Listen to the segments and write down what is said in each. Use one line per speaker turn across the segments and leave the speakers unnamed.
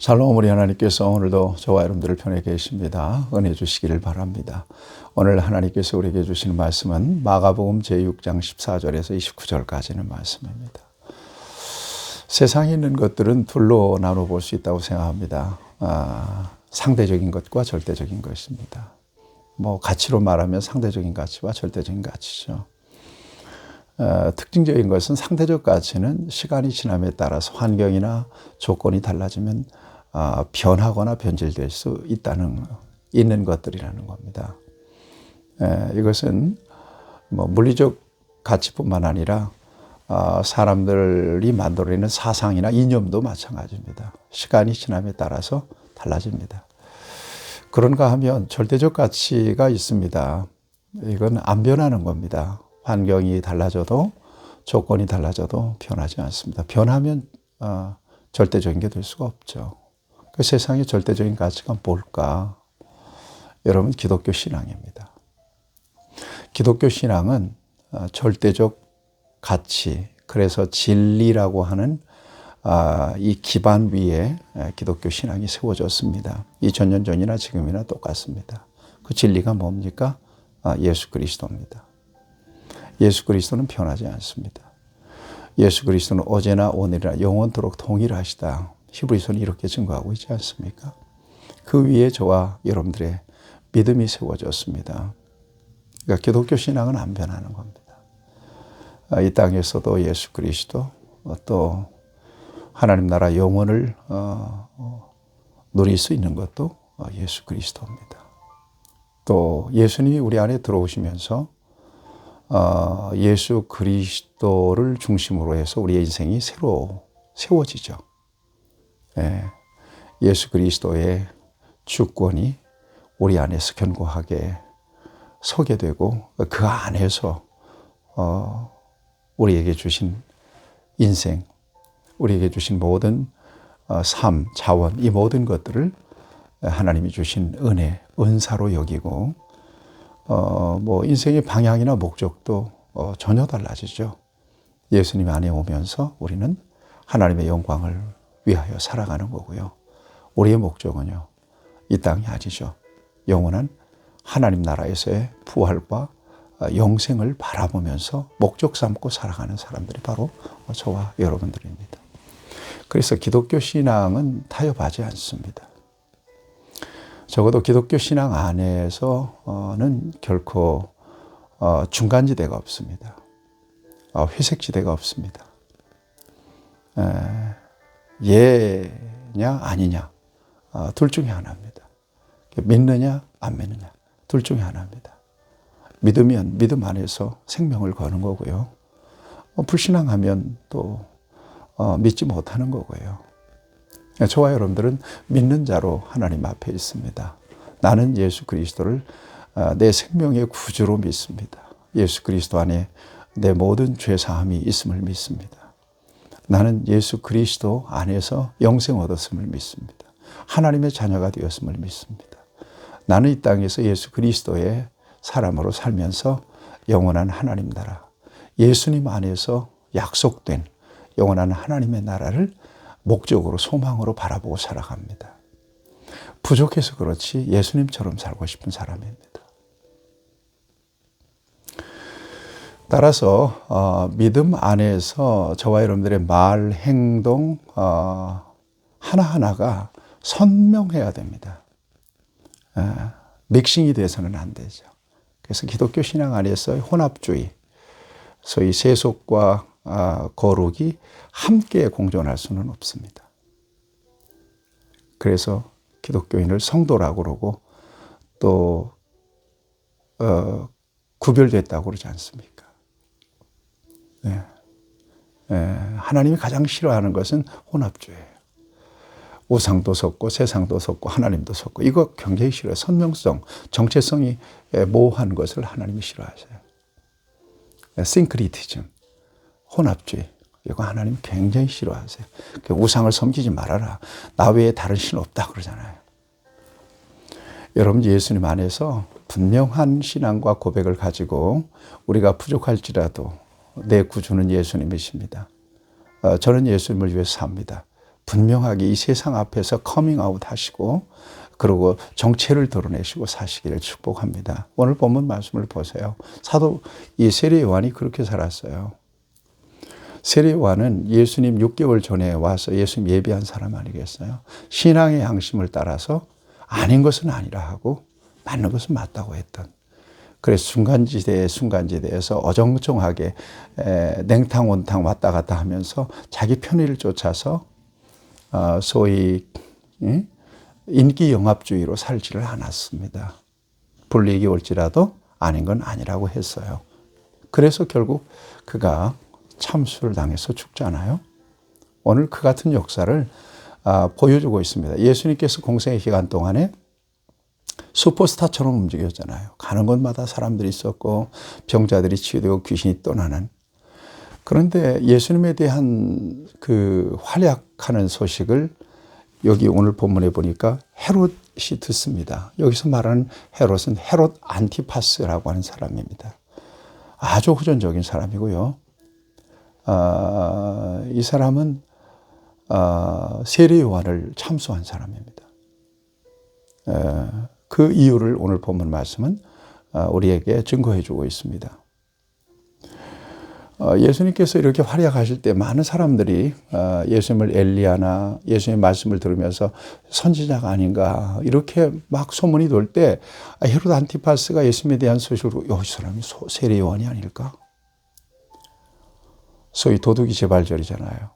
샬롬, 우리 하나님께서 오늘도 저와 여러분들을 편에 계십니다. 은혜 주시기를 바랍니다. 오늘 하나님께서 우리에게 주시는 말씀은 마가복음 제6장 14절에서 29절까지는 말씀입니다. 세상에 있는 것들은 둘로 나눠볼 수 있다고 생각합니다. 상대적인 것과 절대적인 것입니다. 가치로 말하면 상대적인 가치와 절대적인 가치죠. 특징적인 것은 상대적 가치는 시간이 지남에 따라서 환경이나 조건이 달라지면 변하거나 변질될 수 있는 것들이라는 겁니다. 이것은 물리적 가치뿐만 아니라 사람들이 만들어내는 사상이나 이념도 마찬가지입니다. 시간이 지남에 따라서 달라집니다. 그런가 하면 절대적 가치가 있습니다. 이건 안 변하는 겁니다. 환경이 달라져도 조건이 달라져도 변하지 않습니다. 변하면 절대적인 게 될 수가 없죠. 그 세상의 절대적인 가치가 뭘까? 여러분, 기독교 신앙입니다. 기독교 신앙은 절대적 가치, 그래서 진리라고 하는 이 기반 위에 기독교 신앙이 세워졌습니다. 2000년 전이나 지금이나 똑같습니다. 그 진리가 뭡니까? 예수 그리스도입니다. 예수 그리스도는 변하지 않습니다. 예수 그리스도는 어제나 오늘이나 영원토록 동일하시다. 히브리서는 이렇게 증거하고 있지 않습니까? 그 위에 저와 여러분들의 믿음이 세워졌습니다. 그러니까 기독교 신앙은 안 변하는 겁니다. 이 땅에서도 예수 그리스도, 또 하나님 나라 영원을 누릴 수 있는 것도 예수 그리스도입니다. 또 예수님이 우리 안에 들어오시면서 예수 그리스도를 중심으로 해서 우리의 인생이 새로 세워지죠. 예수 그리스도의 주권이 우리 안에서 견고하게 서게 되고 그 안에서 우리에게 주신 인생, 우리에게 주신 모든 삶, 자원, 이 모든 것들을 하나님이 주신 은혜, 은사로 여기고 인생의 방향이나 목적도 전혀 달라지죠. 예수님 안에 오면서 우리는 하나님의 영광을 위하여 살아가는 거고요. 우리의 목적은요, 이 땅이 아니죠. 영원한 하나님 나라에서의 부활과 영생을 바라보면서 목적 삼고 살아가는 사람들이 바로 저와 여러분들입니다. 그래서 기독교 신앙은 타협하지 않습니다. 적어도 기독교 신앙 안에서는 결코 중간지대가 없습니다. 회색지대가 없습니다. 예냐 아니냐, 둘 중에 하나입니다. 믿느냐 안 믿느냐, 둘 중에 하나입니다. 믿으면 믿음 안에서 생명을 거는 거고요. 불신앙하면 또 믿지 못하는 거고요. 저와 여러분들은 믿는 자로 하나님 앞에 있습니다. 나는 예수 그리스도를 내 생명의 구주로 믿습니다. 예수 그리스도 안에 내 모든 죄사함이 있음을 믿습니다. 나는 예수 그리스도 안에서 영생 얻었음을 믿습니다. 하나님의 자녀가 되었음을 믿습니다. 나는 이 땅에서 예수 그리스도의 사람으로 살면서 영원한 하나님 나라, 예수님 안에서 약속된 영원한 하나님의 나라를 목적으로, 소망으로 바라보고 살아갑니다. 부족해서 그렇지 예수님처럼 살고 싶은 사람입니다. 따라서 믿음 안에서 저와 여러분들의 말, 행동 하나하나가 선명해야 됩니다. 믹싱이 돼서는 안 되죠. 그래서 기독교 신앙 안에서의 혼합주의, 소위 세속과 거룩이 함께 공존할 수는 없습니다. 그래서 기독교인을 성도라고 그러고 또 구별됐다고 그러지 않습니까? 하나님이 가장 싫어하는 것은 혼합주의예요. 우상도 섞고 세상도 섞고 하나님도 섞고, 이거 굉장히 싫어요. 선명성, 정체성이 모호한 것을 하나님이 싫어하세요. 싱크리티즘, 혼합주의, 이거 하나님 굉장히 싫어하세요. 우상을 섬기지 말아라, 나 외에 다른 신 없다 그러잖아요. 여러분, 예수님 안에서 분명한 신앙과 고백을 가지고 우리가 부족할지라도 내 구주는 예수님이십니다. 저는 예수님을 위해서 삽니다. 분명하게 이 세상 앞에서 커밍아웃 하시고 그리고 정체를 드러내시고 사시기를 축복합니다. 오늘 본문 말씀을 보세요. 사도 이 세례 요한이 그렇게 살았어요. 세례 요한은 예수님 6개월 전에 와서 예수님 예비한 사람 아니겠어요? 신앙의 양심을 따라서 아닌 것은 아니라 하고 맞는 것은 맞다고 했던. 그래서 순간지대에서 어정쩡하게 냉탕 온탕 왔다 갔다 하면서 자기 편의를 쫓아서 소위 인기 영합주의로 살지를 않았습니다. 불이익이 올지라도 아닌 건 아니라고 했어요. 그래서 결국 그가 참수를 당해서 죽잖아요. 오늘 그 같은 역사를 보여주고 있습니다. 예수님께서 공생의 기간 동안에 슈퍼스타처럼 움직였잖아요. 가는 곳마다 사람들이 있었고 병자들이 치유되고 귀신이 떠나는. 그런데 예수님에 대한 그 활약하는 소식을 여기 오늘 본문에 보니까 헤롯이 듣습니다. 여기서 말하는 헤롯은 헤롯 안티파스라고 하는 사람입니다. 아주 후존적인 사람이고요. 이 사람은 세례 요한을 참수한 사람입니다. 그 이유를 오늘 본문 말씀은 우리에게 증거해 주고 있습니다. 예수님께서 이렇게 활약하실 때 많은 사람들이 예수님을 엘리야나 예수님의 말씀을 들으면서 선지자가 아닌가 이렇게 막 소문이 돌 때 헤롯 안티파스가 예수님에 대한 소식을 이 사람이 세례 요한이 아닐까? 소위 도둑이 재발절이잖아요.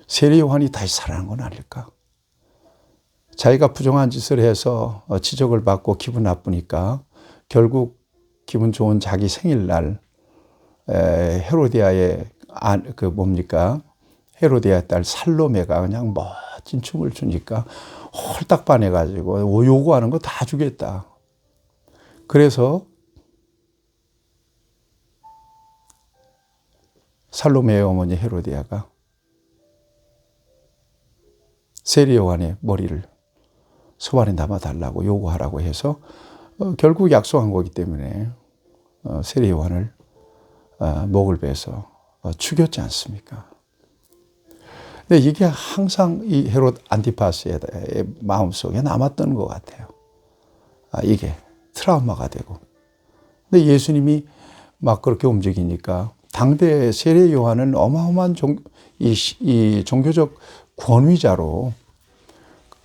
세례 요한이 다시 살아난 건 아닐까? 자기가 부정한 짓을 해서 지적을 받고 기분 나쁘니까 결국 기분 좋은 자기 생일날 헤로디아의 헤로디아의 딸 살로메가 그냥 멋진 춤을 추니까 홀딱 반해가지고 요구하는 거 다 주겠다. 그래서 살로메의 어머니 헤로디아가 세례 요한의 머리를 소반에 담아달라고 요구하라고 해서 결국 약속한 거기 때문에 세례 요한을 목을 베서 죽였지 않습니까? 근데 이게 항상 이 헤롯 안티파스의 마음속에 남았던 것 같아요. 이게 트라우마가 되고. 근데 예수님이 막 그렇게 움직이니까 당대 세례 요한은 어마어마한 이 종교적 권위자로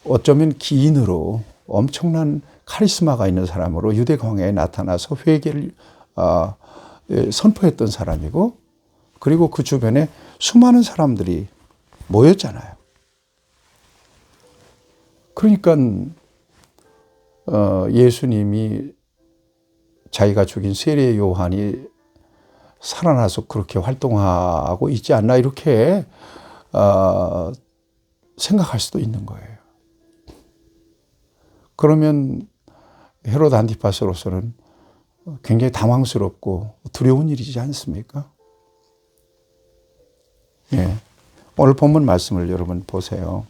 어쩌면 기인으로 엄청난 카리스마가 있는 사람으로 유대 광야에 나타나서 회개를 선포했던 사람이고 그리고 그 주변에 수많은 사람들이 모였잖아요. 그러니까 예수님이 자기가 죽인 세례 요한이 살아나서 그렇게 활동하고 있지 않나 이렇게 생각할 수도 있는 거예요. 그러면 헤롯 안티파스로서는 굉장히 당황스럽고 두려운 일이지 않습니까? 예. 오늘 본문 말씀을 여러분 보세요.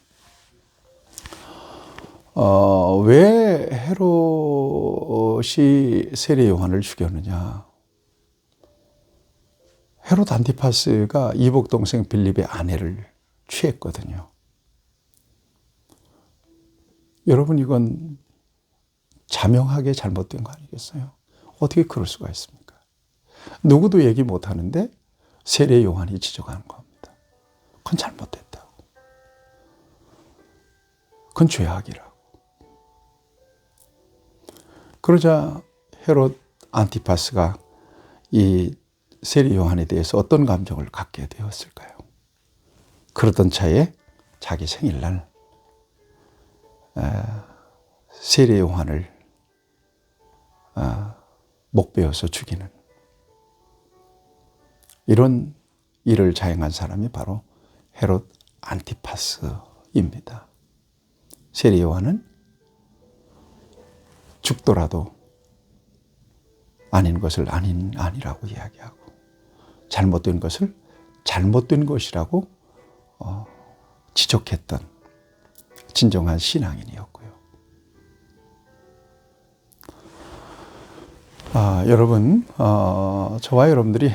왜 헤롯이 세례 요한을 죽였느냐? 헤롯 안티파스가 이복 동생 빌립의 아내를 취했거든요. 여러분 이건 자명하게 잘못된 거 아니겠어요? 어떻게 그럴 수가 있습니까? 누구도 얘기 못 하는데 세례 요한이 지적하는 겁니다. 그건 잘못됐다고. 그건 죄악이라고. 그러자 헤롯 안티파스가 이 세례 요한에 대해서 어떤 감정을 갖게 되었을까요? 그러던 차에 자기 생일날 세례 요한을 목베어서 죽이는 이런 일을 자행한 사람이 바로 헤롯 안티파스입니다. 세례 요한은 죽더라도 아닌 것을 아니라고 이야기하고 잘못된 것을 잘못된 것이라고 지적했던 진정한 신앙인이었고요. 여러분, 저와 여러분들이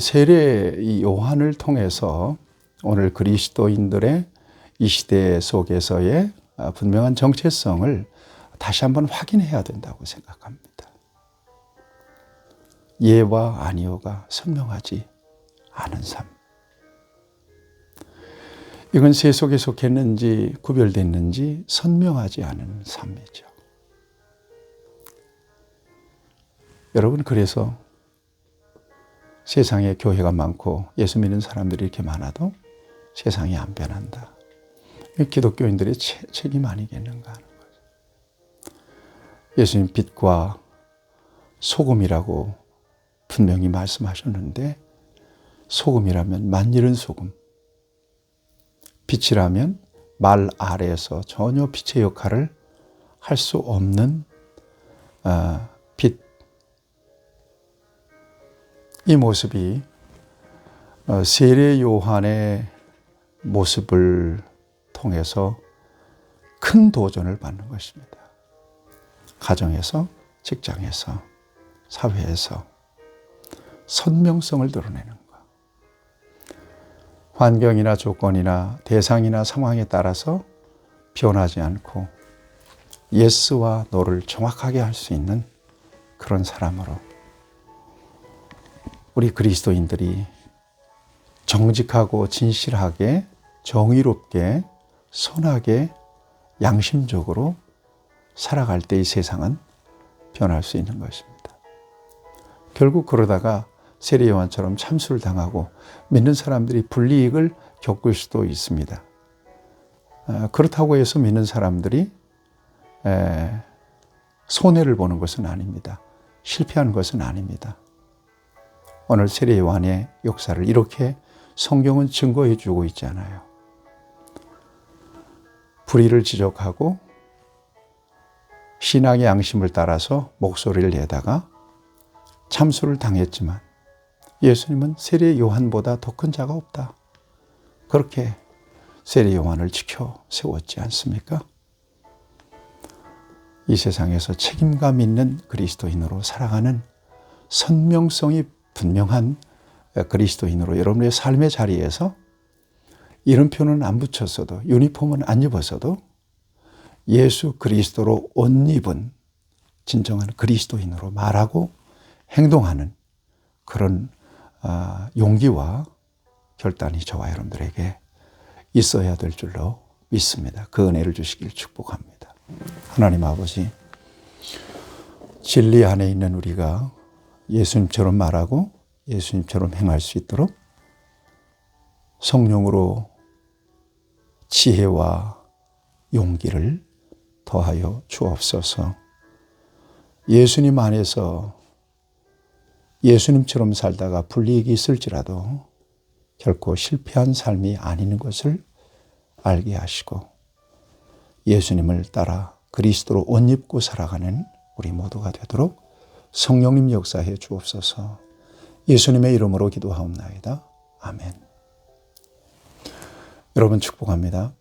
세례 이 요한을 통해서 오늘 그리스도인들의 이 시대 속에서의 분명한 정체성을 다시 한번 확인해야 된다고 생각합니다. 예와 아니오가 선명하지 않은 삶. 이건 세속에 속했는지 구별됐는지 선명하지 않은 삶이죠. 여러분, 그래서 세상에 교회가 많고 예수 믿는 사람들이 이렇게 많아도 세상이 안 변한다. 기독교인들의 책임 아니겠는가 하는 거죠. 예수님 빛과 소금이라고 분명히 말씀하셨는데, 소금이라면 만일은 소금, 빛이라면 말 아래에서 전혀 빛의 역할을 할 수 없는 빛. 이 모습이 세례 요한의 모습을 통해서 큰 도전을 받는 것입니다. 가정에서, 직장에서, 사회에서 선명성을 드러내는 것. 환경이나 조건이나 대상이나 상황에 따라서 변하지 않고 예스와 노를 정확하게 할 수 있는 그런 사람으로 우리 그리스도인들이 정직하고 진실하게 정의롭게 선하게 양심적으로 살아갈 때 이 세상은 변할 수 있는 것입니다. 결국 그러다가 세례 요한처럼 참수를 당하고 믿는 사람들이 불이익을 겪을 수도 있습니다. 그렇다고 해서 믿는 사람들이 손해를 보는 것은 아닙니다. 실패하는 것은 아닙니다. 오늘 세례 요한의 역사를 이렇게 성경은 증거해 주고 있잖아요. 불의를 지적하고 신앙의 양심을 따라서 목소리를 내다가 참수를 당했지만 예수님은 세례 요한보다 더 큰 자가 없다. 그렇게 세례 요한을 지켜 세웠지 않습니까? 이 세상에서 책임감 있는 그리스도인으로 살아가는 선명성이 분명한 그리스도인으로 여러분의 삶의 자리에서 이름표는 안 붙였어도, 유니폼은 안 입었어도 예수 그리스도로 옷 입은 진정한 그리스도인으로 말하고 행동하는 그런 용기와 결단이 저와 여러분들에게 있어야 될 줄로 믿습니다. 그 은혜를 주시길 축복합니다. 하나님 아버지, 진리 안에 있는 우리가 예수님처럼 말하고 예수님처럼 행할 수 있도록 성령으로 지혜와 용기를 더하여 주옵소서. 예수님 안에서 예수님처럼 살다가 불이익이 있을지라도 결코 실패한 삶이 아닌 것을 알게 하시고 예수님을 따라 그리스도로 옷 입고 살아가는 우리 모두가 되도록 성령님 역사해 주옵소서. 예수님의 이름으로 기도하옵나이다. 아멘. 여러분 축복합니다.